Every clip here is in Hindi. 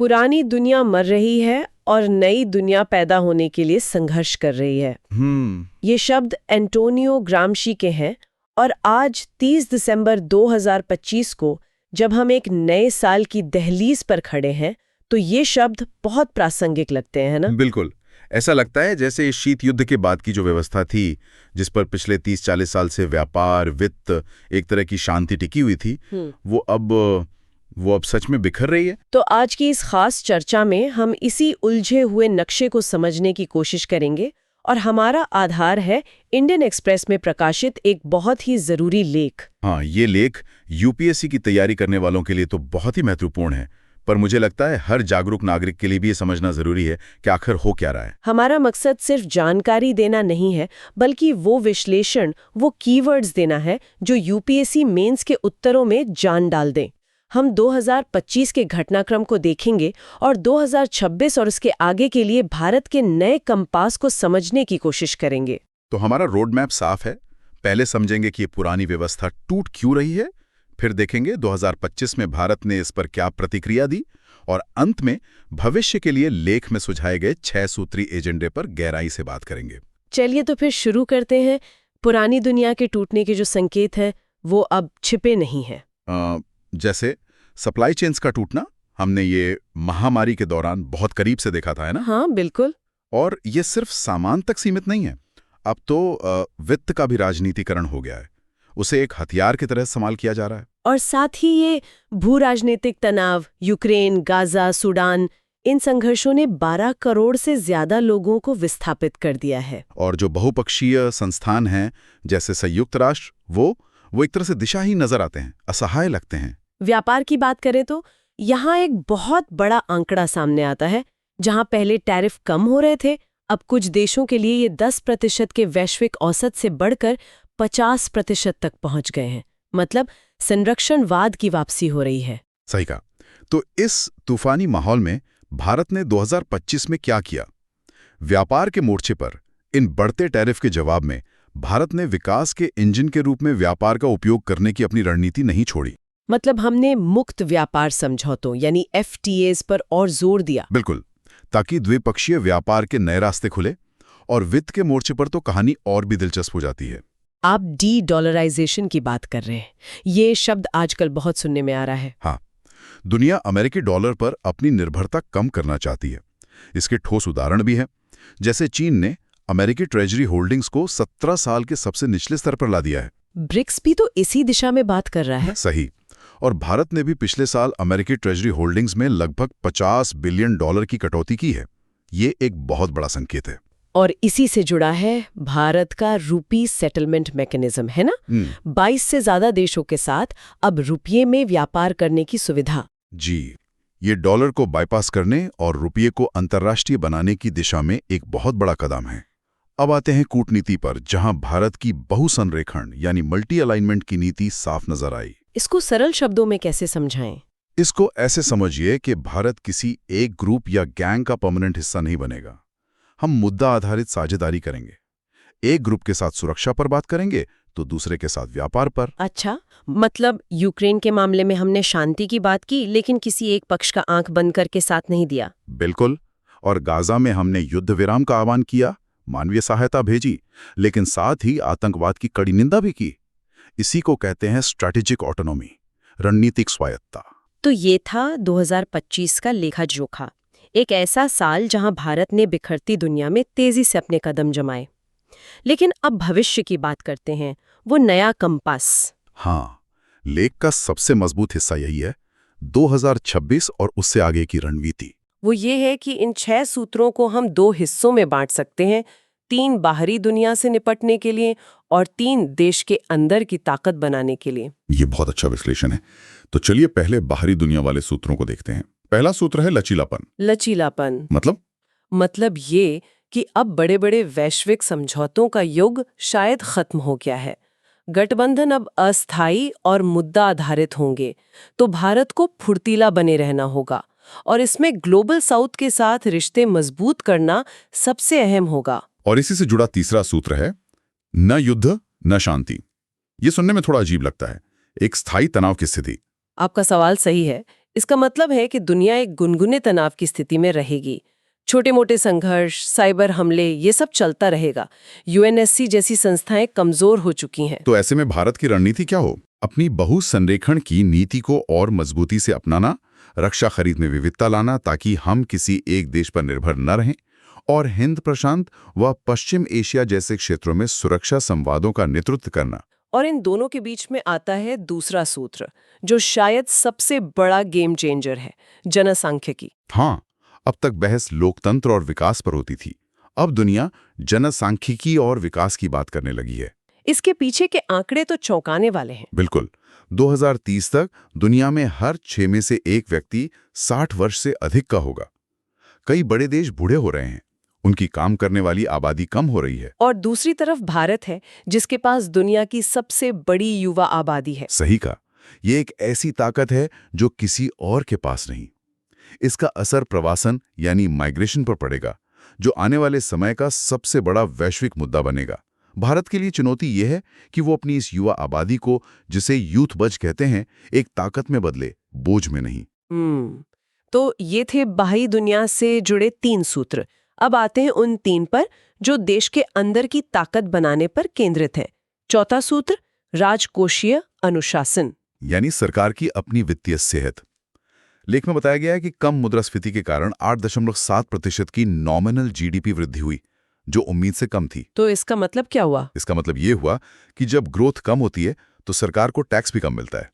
पुरानी दुनिया मर रही है और नई दुनिया पैदा होने के लिए संघर्ष कर रही है। ये शब्द एंटोनियो ग्रामशी के हैं और आज 30 दिसंबर 2025 को जब हम एक नए साल की दहलीज पर खड़े हैं तो ये शब्द बहुत प्रासंगिक लगते हैं, है ना? बिल्कुल। ऐसा लगता है जैसे इस शीत युद्ध के बाद की जो व्यवस्था थी, जिस पर पिछले 30-40 साल से व्यापार, वित्त, एक तरह की शांति टिकी हुई थी, वो अब सच में बिखर रही है। तो आज की इस खास चर्चा में हम इसी उलझे हुए नक्शे को समझने की कोशिश करेंगे और हमारा आधार है इंडियन एक्सप्रेस में प्रकाशित एक बहुत ही जरूरी लेख। हाँ, ये लेख यूपीएससी की तैयारी करने वालों के लिए तो बहुत ही महत्वपूर्ण है, पर मुझे लगता है हर जागरूक नागरिक के लिए भी ये समझना जरूरी है कि आखिर हो क्या रहा है। हमारा मकसद सिर्फ जानकारी देना नहीं है, बल्कि वो विश्लेषण, वो कीवर्ड्स देना है जो यूपीएससी मेंस के उत्तरों में जान डाल दें। हम 2025 के घटनाक्रम को देखेंगे और 2026 और उसके आगे के लिए भारत के नए कंपास को समझने की कोशिश करेंगे। तो हमारा रोड मैप साफ है। पहले समझेंगे कि ये पुरानी व्यवस्था टूट क्यों रही है, फिर देखेंगे 2025 में भारत ने इस पर क्या प्रतिक्रिया दी, और अंत में भविष्य के लिए लेख में सुझाए गए 6 सूत्री एजेंडे पर गहराई से बात करेंगे। चलिए तो फिर शुरू करते हैं। पुरानी दुनिया के टूटने के जो संकेत हैं वो अब छिपे नहीं हैं। जैसे सप्लाई चेन्स का टूटना, हमने ये महामारी के दौरान बहुत करीब से देखा था, है ना? हाँ, बिल्कुल। और ये सिर्फ सामान तक सीमित नहीं है, अब तो वित्त का भी राजनीतिकरण हो गया है। उसे एक हथियार की तरह इस्तेमाल किया जा रहा है। और साथ ही ये भू राजनीतिक तनाव, यूक्रेन, गाजा, सूडान, इन संघर्षों ने 12 करोड़ से ज्यादा लोगों को विस्थापित कर दिया है। और जो बहुपक्षीय संस्थान हैं जैसे संयुक्त राष्ट्र, वो एक तरह से दिशाहीन नजर आते हैं, असहाय लगते हैं। व्यापार की बात करें तो यहाँ एक बहुत बड़ा आंकड़ा सामने आता है। जहाँ पहले टैरिफ कम हो रहे थे, अब कुछ देशों के लिए ये 10% के वैश्विक औसत से बढ़कर 50% तक पहुंच गए हैं। मतलब संरक्षणवाद की वापसी हो रही है। सही कहा। तो इस तूफानी माहौल में भारत ने 2025 में क्या किया? व्यापार के मोर्चे पर इन बढ़ते टैरिफ के जवाब में भारत ने विकास के इंजन के रूप में व्यापार का उपयोग करने की अपनी रणनीति नहीं छोड़ी। मतलब हमने मुक्त व्यापार समझौतों यानी FTAs पर और जोर दिया। बिल्कुल, ताकि द्विपक्षीय व्यापार के नए रास्ते खुले। और वित्त के मोर्चे पर तो कहानी और भी दिलचस्प हो जाती है। आप डी-डॉलराइजेशन की बात कर रहे हैं। ये शब्द आजकल बहुत सुनने में आ रहा है। हाँ, दुनिया अमेरिकी डॉलर पर अपनी निर्भरता कम करना चाहती है। इसके ठोस उदाहरण भी हैं। जैसे चीन ने अमेरिकी ट्रेजरी होल्डिंग्स को 17 साल के सबसे निचले स्तर पर ला दिया है। ब्रिक्स भी तो इसी दिशा में बात कर रहा है। सही। और भारत ने भी पिछले साल अमेरिकी ट्रेजरी होल्डिंग्स में लगभग $50 बिलियन की कटौती की है। ये एक बहुत बड़ा संकेत है। और इसी से जुड़ा है भारत का रूपी सेटलमेंट मैकेनिज्म, है ना? 22 से ज्यादा देशों के साथ अब रुपये में व्यापार करने की सुविधा। जी, ये डॉलर को बाईपास करने और रुपये को अंतर्राष्ट्रीय बनाने की दिशा में एक बहुत बड़ा कदम है। अब आते हैं कूटनीति पर, जहां भारत की बहुसंरेखण यानी मल्टी अलाइनमेंट की नीति साफ नजर आई। इसको सरल शब्दों में कैसे समझाएं? इसको ऐसे समझिए कि भारत किसी एक ग्रुप या गैंग का परमानेंट हिस्सा नहीं बनेगा। हम मुद्दा आधारित साझेदारी करेंगे। एक ग्रुप के साथ सुरक्षा पर बात करेंगे तो दूसरे के साथ व्यापार पर। अच्छा, मतलब यूक्रेन के मामले में हमने शांति की बात की, लेकिन किसी एक पक्ष का आंख बंद करके साथ नहीं दिया। बिल्कुल। और गाजा में हमने युद्ध विराम का आह्वान किया, मानवीय सहायता भेजी, लेकिन साथ ही आतंकवाद की कड़ी निंदा भी की। इसी को कहते हैं स्ट्रैटेजिक ऑटोनॉमी, रणनीतिक स्वायत्तता। तो ये था 2025 का लेखा जोखा, एक ऐसा साल जहां भारत ने बिखरती दुनिया में तेजी से अपने कदम जमाए। लेकिन अब भविष्य की बात करते हैं, वो नया कंपास। हाँ, लेख का सबसे मजबूत हिस्सा यही है, 2026 और उससे आगे की रणनीति। वो ये है कि इन 6 सूत्रों को हम 2 हिस्सों में बांट सकते हैं, 3 बाहरी दुनिया से निपटने के लिए और 3 देश के अंदर की ताकत बनाने के लिए। ये बहुत अच्छा विश्लेषण है। तो चलिए पहले बाहरी दुनिया वाले सूत्रों को देखते हैं। पहला सूत्र है लचीलापन। लचीलापन मतलब ये कि अब बड़े बड़े वैश्विक समझौतों का युग शायद खत्म हो गया है। गठबंधन अब अस्थायी और मुद्दा आधारित होंगे, तो भारत को फुर्तीला बने रहना होगा और इसमें ग्लोबल साउथ के साथ रिश्ते मजबूत करना सबसे अहम होगा। और इसी से जुड़ा तीसरा सूत्र है न युद्ध न शांति। ये सुनने में थोड़ा अजीब लगता है, एक स्थायी तनाव की स्थिति। आपका सवाल सही है। इसका मतलब है कि दुनिया एक गुनगुने तनाव की स्थिति में रहेगी। छोटे मोटे संघर्ष, साइबर हमले, ये सब चलता रहेगा। यूएनएससी जैसी संस्थाएं कमजोर हो चुकी हैं। तो ऐसे में भारत की रणनीति क्या हो? अपनी बहुसंरेखण की नीति को और मजबूती से अपनाना, रक्षा खरीद में विविधता लाना ताकि हम किसी एक देश पर निर्भर न रहें, और हिंद प्रशांत व पश्चिम एशिया जैसे क्षेत्रों में सुरक्षा संवादों का नेतृत्व करना। और इन दोनों के बीच में आता है दूसरा सूत्र, जो शायद सबसे बड़ा गेम चेंजर है, जनसांख्यिकी। हाँ, अब तक बहस लोकतंत्र और विकास पर होती थी। अब दुनिया जनसांख्यिकी और विकास की बात करने लगी है। इसके पीछे के आंकड़े तो चौंकाने वाले हैं। बिल्कुल। 2030 तक दुनिया में हर 6 में से एक व्यक्ति 60 वर्ष से अधिक का होगा। कई बड़े देश बूढ़े हो रहे हैं, उनकी काम करने वाली आबादी कम हो रही है। और दूसरी तरफ भारत है, जिसके पास दुनिया की सबसे बड़ी युवा आबादी है। सही कहा। ये एक ऐसी ताकत है जो किसी और के पास नहीं। इसका असर प्रवासन यानी माइग्रेशन पर पड़ेगा, जो आने वाले समय का सबसे बड़ा वैश्विक मुद्दा बनेगा। भारत के लिए चुनौती यह है कि वो अपनी इस युवा आबादी को, जिसे यूथ बज कहते हैं, एक ताकत में बदले, बोझ में नहीं। तो ये थे बाहरी दुनिया से जुड़े 3 सूत्र। अब आते हैं उन 3 पर जो देश के अंदर की ताकत बनाने पर केंद्रित है। चौथा सूत्र, राजकोषीय अनुशासन, यानी सरकार की अपनी वित्तीय सेहत। लेख में बताया गया है कि कम मुद्रास्फीति के कारण 8.7% की नॉमिनल जीडीपी वृद्धि हुई, जो उम्मीद से कम थी। तो इसका मतलब क्या हुआ? इसका मतलब ये हुआ कि जब ग्रोथ कम होती है तो सरकार को टैक्स भी कम मिलता है।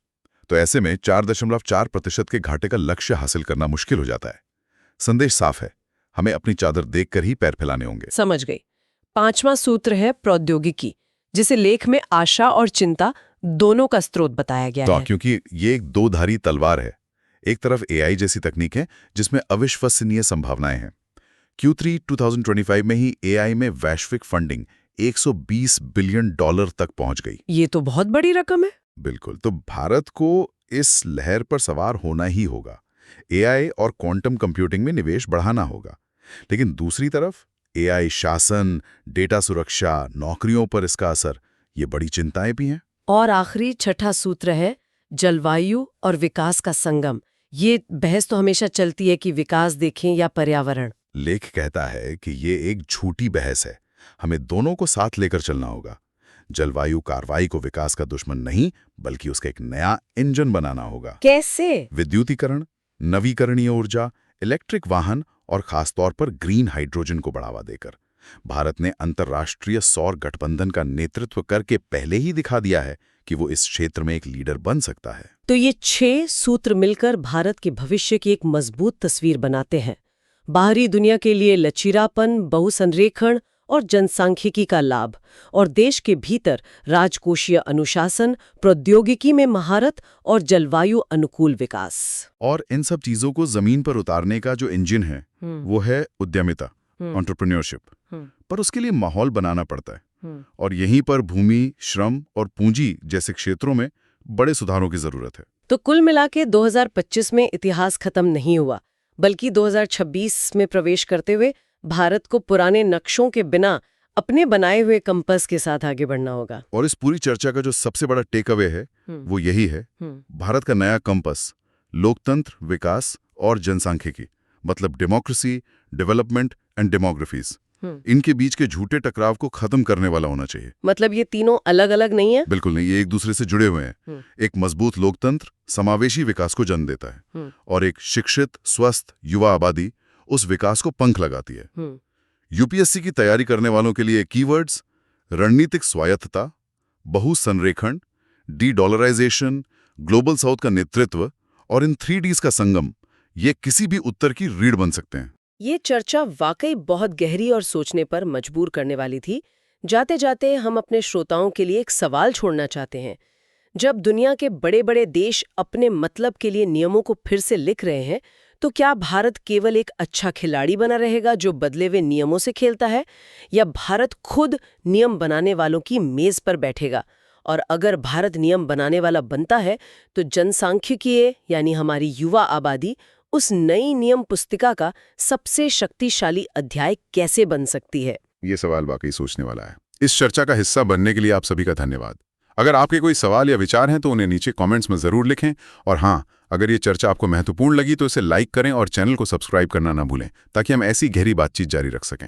तो ऐसे में 4.4% के घाटे का लक्ष्य हासिल करना मुश्किल हो जाता है। संदेश साफ है, हमें अपनी चादर देखकर ही पैर फैलाने होंगे। समझ गई। 5वां सूत्र है प्रौद्योगिकी, जिसे लेख में आशा और चिंता दोनों का स्रोत बताया गया है। क्योंकि ये एक दो-धारी तलवार है। एक तरफ एआई जैसी तकनीक है जिसमें अविश्वसनीय संभावनाएं हैं। Q3 2025 में ही एआई में वैश्विक फंडिंग $120 बिलियन तक पहुंच गई। ये तो बहुत बड़ी रकम है। बिल्कुल। तो भारत को इस लहर पर सवार होना ही होगा। एआई और क्वांटम कंप्यूटिंग में निवेश बढ़ाना होगा। लेकिन दूसरी तरफ एआई शासन, डेटा सुरक्षा, नौकरियों पर इसका असर, ये बड़ी चिंताएं भी हैं। और आखिरी छठा सूत्र है जलवायु और विकास का संगम। ये बहस तो हमेशा चलती है कि विकास देखें या पर्यावरण। लेख कहता है कि ये एक झूठी बहस है। हमें दोनों को साथ लेकर चलना होगा। जलवायु कार्रवाई को विकास का दुश्मन नहीं, बल्कि उसका एक नया इंजन बनाना होगा। कैसे? विद्युतीकरण, नवीकरणीय ऊर्जा, इलेक्ट्रिक वाहन और खासतौर पर ग्रीन हाइड्रोजन को बढ़ावा देकर। भारत ने अंतर्राष्ट्रीय सौर गठबंधन का नेतृत्व करके पहले ही दिखा दिया है कि वो इस क्षेत्र में एक लीडर बन सकता है। तो ये 6 सूत्र मिलकर भारत के भविष्य की एक मजबूत तस्वीर बनाते हैं। बाहरी दुनिया के लिए लचीलापन, बहुसंरेखण और जनसांख्यिकी का लाभ, और देश के भीतर राजकोषीय अनुशासन, प्रौद्योगिकी में महारत और जलवायु अनुकूल विकास। और इन सब चीजों को जमीन पर उतारने का जो इंजन है वो है उद्यमिता, एंटरप्रेन्योरशिप। पर उसके लिए माहौल बनाना पड़ता है। और यहीं पर भूमि, श्रम और पूंजी जैसे क्षेत्रों में बड़े सुधारों की जरूरत है। तो कुल मिला के 2025 में इतिहास खत्म नहीं हुआ, बल्कि 2026 में प्रवेश करते हुए भारत को पुराने नक्शों के बिना अपने बनाए हुए कंपास के साथ आगे बढ़ना होगा। और इस पूरी चर्चा का जो सबसे बड़ा टेक अवे है वो यही है, भारत का नया कंपास लोकतंत्र, विकास और जनसांख्यिकी, मतलब डेमोक्रेसी, डेवलपमेंट एंड डेमोग्राफीज, इनके बीच के झूठे टकराव को खत्म करने वाला होना चाहिए। मतलब ये तीनों अलग अलग नहीं है? बिल्कुल नहीं, ये एक दूसरे से जुड़े हुए हैं। एक मजबूत लोकतंत्र समावेशी विकास को जन्म देता है, और एक शिक्षित, स्वस्थ युवा आबादी उस विकास को पंख लगाती है। यूपीएससी की तैयारी करने वालों के लिए कीवर्ड्स रणनीतिक स्वायत्तता, बहुसंरेखण, डी-डॉलराइजेशन, ग्लोबल साउथ का नेतृत्व और इन 3Ds का संगम, ये किसी भी उत्तर की रीढ़ बन सकते हैं। ये चर्चा वाकई बहुत गहरी और सोचने पर मजबूर करने वाली थी। जाते जाते हम अपने श्रोताओं के लिए एक सवाल छोड़ना चाहते हैं। जब दुनिया के बड़े बड़े देश अपने मतलब के लिए नियमों को फिर से लिख रहे हैं, तो क्या भारत केवल एक अच्छा खिलाड़ी बना रहेगा जो बदले हुए नियमों से खेलता है, या भारत खुद नियम बनाने वालों की मेज पर बैठेगा? और अगर भारत नियम बनाने वाला बनता है तो जनसांख्यिकी यानी हमारी युवा आबादी उस नई नियम पुस्तिका का सबसे शक्तिशाली अध्याय कैसे बन सकती है? ये सवाल वाकई सोचने वाला है। इस चर्चा का हिस्सा बनने के लिए आप सभी का धन्यवाद। अगर आपके कोई सवाल या विचार हैं तो उन्हें नीचे कमेंट्स में जरूर लिखें। और हाँ, अगर ये चर्चा आपको महत्वपूर्ण लगी तो इसे लाइक करें और चैनल को सब्सक्राइब करना ना भूलें, ताकि हम ऐसी गहरी बातचीत जारी रख सकें।